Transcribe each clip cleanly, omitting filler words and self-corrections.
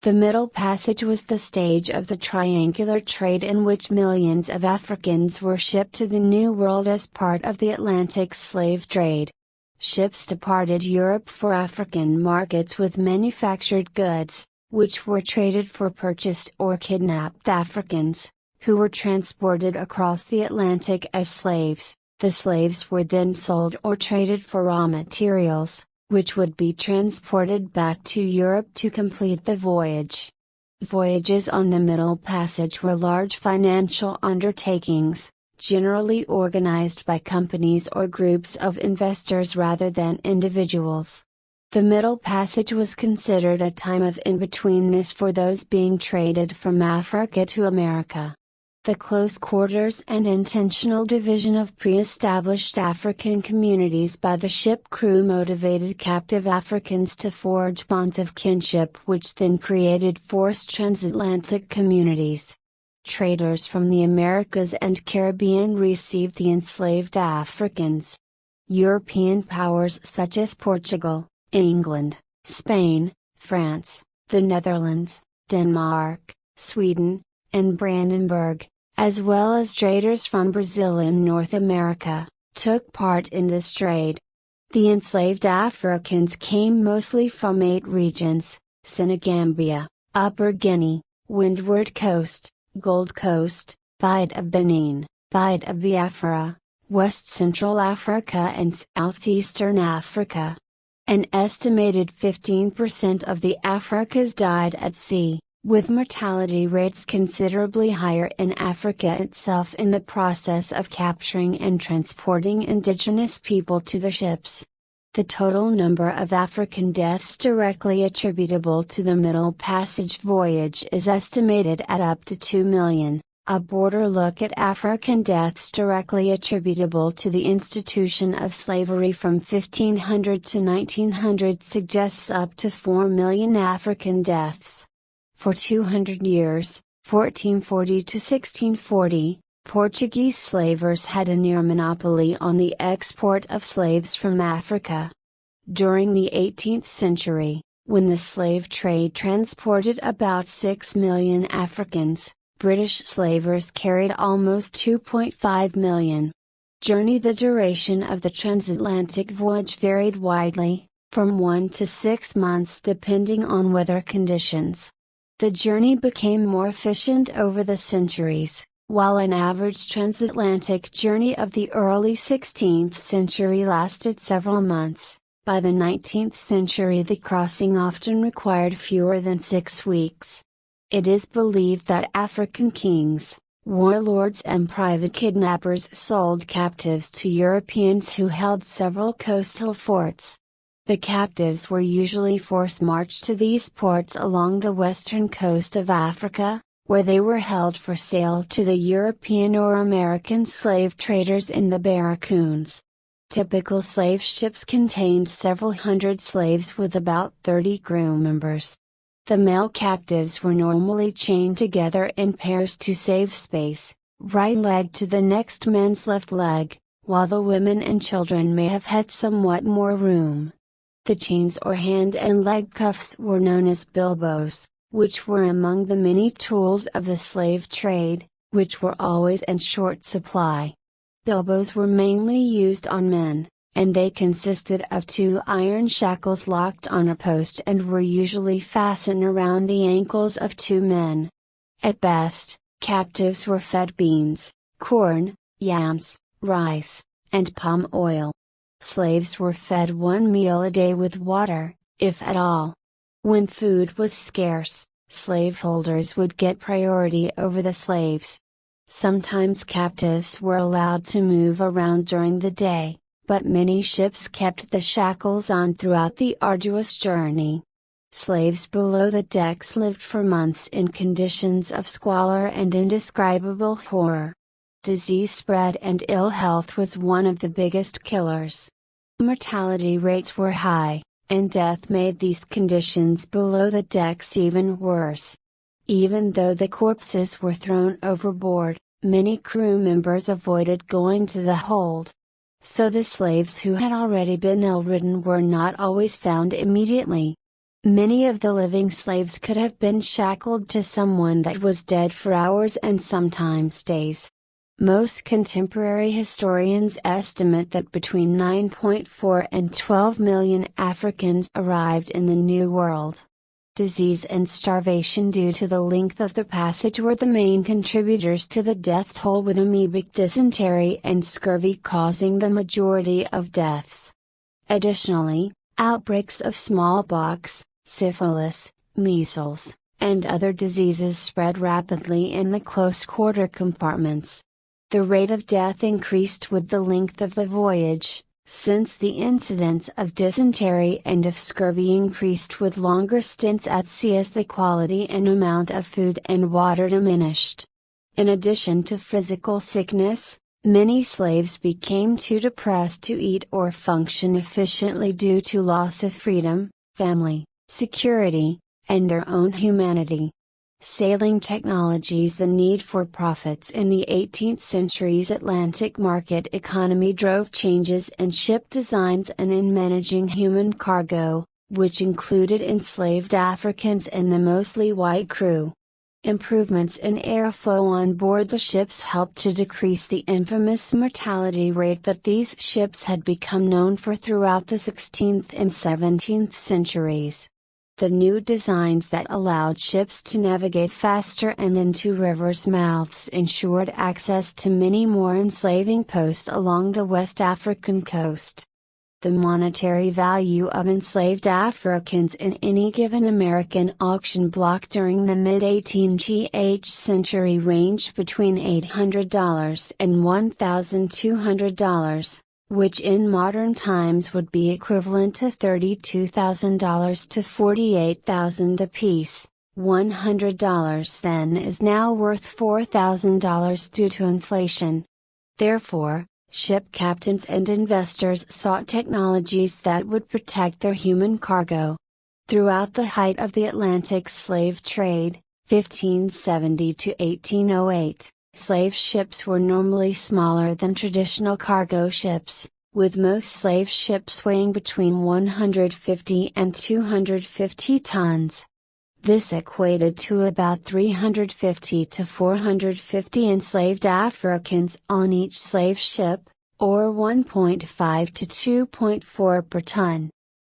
The Middle Passage was the stage of the triangular trade in which millions of Africans were shipped to the New World as part of the Atlantic slave trade. Ships departed Europe for African markets with manufactured goods, which were traded for purchased or kidnapped Africans, who were transported across the Atlantic as slaves. The slaves were then sold or traded for raw materials, which would be transported back to Europe to complete the voyage. Voyages on the Middle Passage were large financial undertakings, generally organized by companies or groups of investors rather than individuals. The Middle Passage was considered a time of in-betweenness for those being traded from Africa to America. The close quarters and intentional division of pre-established African communities by the ship crew motivated captive Africans to forge bonds of kinship, which then created forced transatlantic communities. Traders from the Americas and Caribbean received the enslaved Africans. European powers such as Portugal, England, Spain, France, the Netherlands, Denmark, Sweden, and Brandenburg, as well as traders from Brazil and North America, took part in this trade. The enslaved Africans came mostly from 8 regions: Senegambia, Upper Guinea, Windward Coast, Gold Coast, Bight of Benin, Bight of Biafra, West Central Africa and Southeastern Africa. An estimated 15% of the Africans died at sea, with mortality rates considerably higher in Africa itself in the process of capturing and transporting indigenous people to the ships. The total number of African deaths directly attributable to the Middle Passage voyage is estimated at up to 2 million. A broader look at African deaths directly attributable to the institution of slavery from 1500 to 1900 suggests up to 4 million African deaths. For 200 years, 1440 to 1640, Portuguese slavers had a near monopoly on the export of slaves from Africa. During the 18th century, when the slave trade transported about 6 million Africans, British slavers carried almost 2.5 million. The duration of the transatlantic voyage varied widely, from 1 to 6 months depending on weather conditions. The journey became more efficient over the centuries. While an average transatlantic journey of the early 16th century lasted several months, by the 19th century the crossing often required fewer than 6 weeks. It is believed that African kings, warlords and private kidnappers sold captives to Europeans who held several coastal forts. The captives were usually force-marched to these ports along the western coast of Africa, where they were held for sale to the European or American slave traders in the barracoons. Typical slave ships contained several hundred slaves with about 30 crew members. The male captives were normally chained together in pairs to save space, right leg to the next man's left leg, while the women and children may have had somewhat more room. The chains or hand and leg cuffs were known as bilbos, which were among the many tools of the slave trade, which were always in short supply. Bilbos were mainly used on men, and they consisted of 2 iron shackles locked on a post and were usually fastened around the ankles of 2 men. At best, captives were fed beans, corn, yams, rice, and palm oil. Slaves were fed 1 meal a day with water, if at all. When food was scarce, slaveholders would get priority over the slaves. Sometimes captives were allowed to move around during the day, but many ships kept the shackles on throughout the arduous journey. Slaves below the decks lived for months in conditions of squalor and indescribable horror. Disease spread and ill health was one of the biggest killers. Mortality rates were high, and death made these conditions below the decks even worse. Even though the corpses were thrown overboard, many crew members avoided going to the hold. So the slaves who had already been ill-ridden were not always found immediately. Many of the living slaves could have been shackled to someone that was dead for hours and sometimes days. Most contemporary historians estimate that between 9.4 and 12 million Africans arrived in the New World. Disease and starvation due to the length of the passage were the main contributors to the death toll, with amoebic dysentery and scurvy causing the majority of deaths. Additionally, outbreaks of smallpox, syphilis, measles, and other diseases spread rapidly in the close-quarter compartments. The rate of death increased with the length of the voyage, since the incidence of dysentery and of scurvy increased with longer stints at sea as the quality and amount of food and water diminished. In addition to physical sickness, many slaves became too depressed to eat or function efficiently due to loss of freedom, family, security, and their own humanity. Sailing technologies. The need for profits in the 18th century's Atlantic market economy drove changes in ship designs and in managing human cargo, which included enslaved Africans and the mostly white crew. Improvements in airflow on board the ships helped to decrease the infamous mortality rate that these ships had become known for throughout the 16th and 17th centuries. The new designs that allowed ships to navigate faster and into rivers' mouths ensured access to many more enslaving posts along the West African coast. The monetary value of enslaved Africans in any given American auction block during the mid-18th century ranged between $800 and $1,200. Which in modern times would be equivalent to $32,000 to $48,000 apiece. $100 then is now worth $4,000 due to inflation. Therefore, ship captains and investors sought technologies that would protect their human cargo. Throughout the height of the Atlantic slave trade, 1570 to 1808, slave ships were normally smaller than traditional cargo ships, with most slave ships weighing between 150 and 250 tons. This equated to about 350 to 450 enslaved Africans on each slave ship, or 1.5 to 2.4 per ton.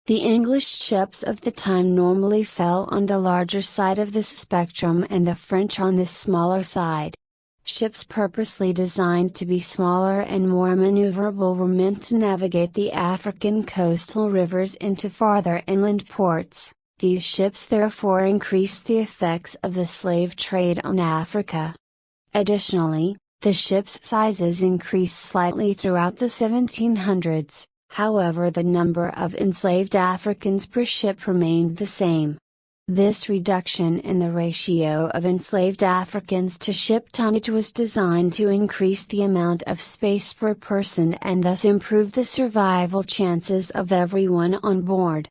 The English ships of the time normally fell on the larger side of this spectrum and the French on the smaller side. Ships purposely designed to be smaller and more maneuverable were meant to navigate the African coastal rivers into farther inland ports. These ships therefore increased the effects of the slave trade on Africa. Additionally, the ships' sizes increased slightly throughout the 1700s, however the number of enslaved Africans per ship remained the same. This reduction in the ratio of enslaved Africans to ship tonnage was designed to increase the amount of space per person and thus improve the survival chances of everyone on board.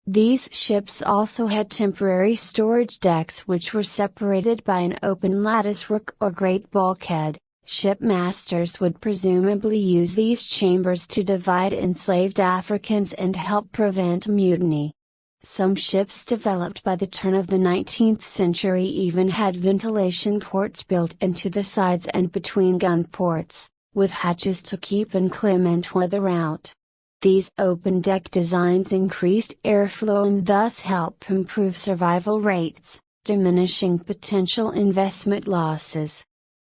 These ships also had temporary storage decks which were separated by an open lattice work or great bulkhead. Shipmasters would presumably use these chambers to divide enslaved Africans and help prevent mutiny. Some ships developed by the turn of the 19th century even had ventilation ports built into the sides and between gun ports, with hatches to keep inclement weather out. These open deck designs increased airflow and thus help improve survival rates, diminishing potential investment losses.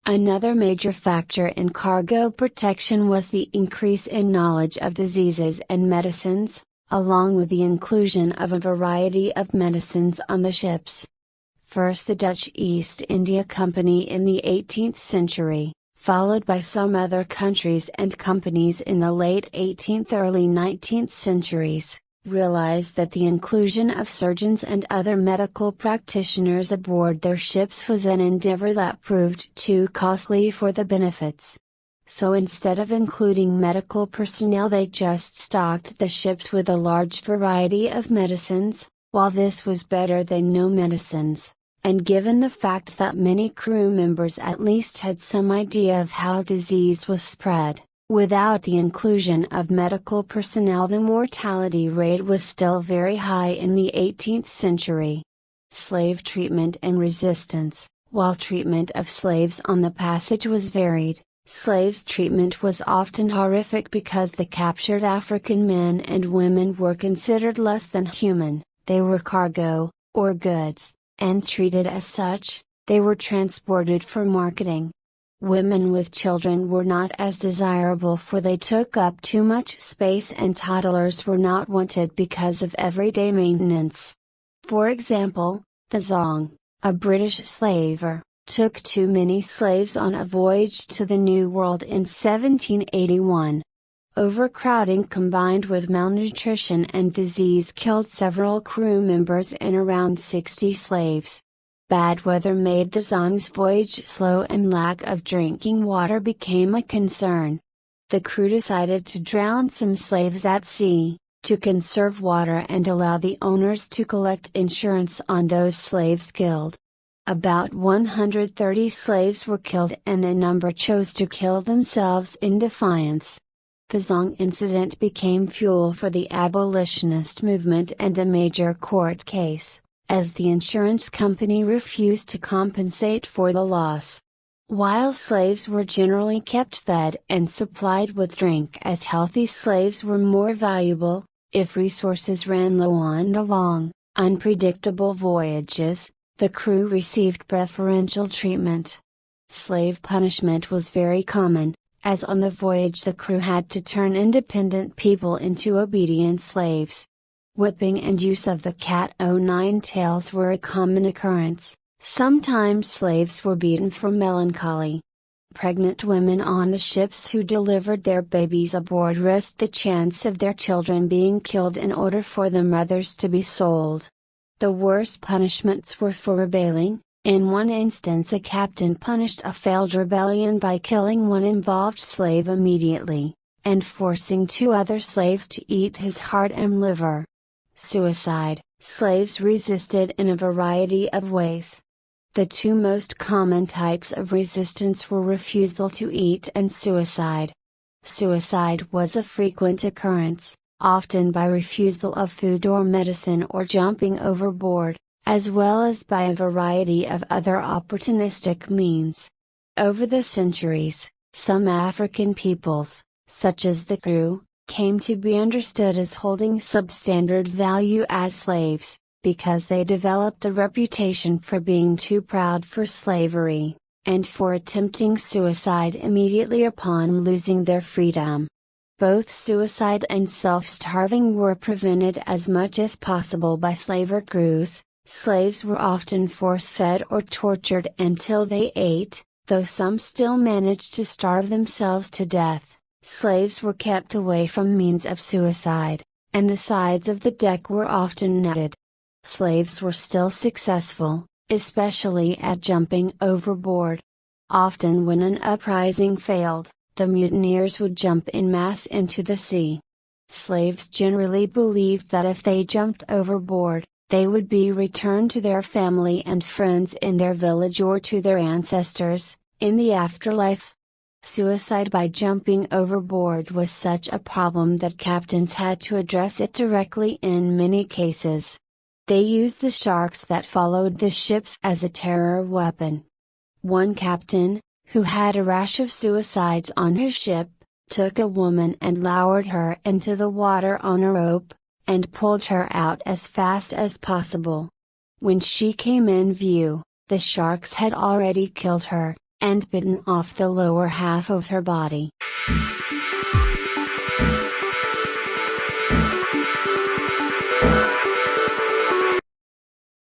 Another major factor in cargo protection was the increase in knowledge of diseases and medicines, along with the inclusion of a variety of medicines on the ships. First the Dutch East India Company in the 18th century, followed by some other countries and companies in the late 18th early 19th centuries, realized that the inclusion of surgeons and other medical practitioners aboard their ships was an endeavor that proved too costly for the benefits. So instead of including medical personnel they just stocked the ships with a large variety of medicines, while this was better than no medicines, and given the fact that many crew members at least had some idea of how disease was spread, Without the inclusion of medical personnel, the mortality rate was still very high in the 18th century. Slave treatment and resistance. While treatment of slaves on the passage was varied, slaves' treatment was often horrific because the captured African men and women were considered less than human. They were cargo, or goods, and treated as such. They were transported for marketing. Women with children were not as desirable, for they took up too much space, and toddlers were not wanted because of everyday maintenance. For example, the Zong, a British slaver, took too many slaves on a voyage to the New World in 1781. Overcrowding combined with malnutrition and disease killed several crew members and around 60 slaves. Bad weather made the Zong's voyage slow, and lack of drinking water became a concern. The crew decided to drown some slaves at sea, to conserve water and allow the owners to collect insurance on those slaves killed. About 130 slaves were killed, and a number chose to kill themselves in defiance. The Zong incident became fuel for the abolitionist movement and a major court case, as the insurance company refused to compensate for the loss. While slaves were generally kept fed and supplied with drink, as healthy slaves were more valuable, if resources ran low on the long, unpredictable voyages, the crew received preferential treatment. Slave punishment was very common, as on the voyage the crew had to turn independent people into obedient slaves. Whipping and use of the cat-o'-nine tails were a common occurrence. Sometimes slaves were beaten for melancholy. Pregnant women on the ships who delivered their babies aboard risked the chance of their children being killed in order for the mothers to be sold. The worst punishments were for rebelling. In one instance, a captain punished a failed rebellion by killing one involved slave immediately, and forcing 2 other slaves to eat his heart and liver. Suicide. Slaves resisted in a variety of ways. The 2 most common types of resistance were refusal to eat and suicide. Suicide was a frequent occurrence, often by refusal of food or medicine or jumping overboard, as well as by a variety of other opportunistic means. Over the centuries, some African peoples, such as the Kru, came to be understood as holding substandard value as slaves, because they developed a reputation for being too proud for slavery, and for attempting suicide immediately upon losing their freedom. Both suicide and self-starving were prevented as much as possible by slaver crews. Slaves were often force-fed or tortured until they ate, though some still managed to starve themselves to death. Slaves were kept away from means of suicide, and the sides of the deck were often netted. Slaves were still successful, especially at jumping overboard. Often when an uprising failed, the mutineers would jump en masse into the sea. Slaves generally believed that if they jumped overboard, they would be returned to their family and friends in their village or to their ancestors, in the afterlife. Suicide by jumping overboard was such a problem that captains had to address it directly in many cases. They used the sharks that followed the ships as a terror weapon. One captain, who had a rash of suicides on his ship, took a woman and lowered her into the water on a rope, and pulled her out as fast as possible. When she came in view, the sharks had already killed her, and bitten off the lower half of her body.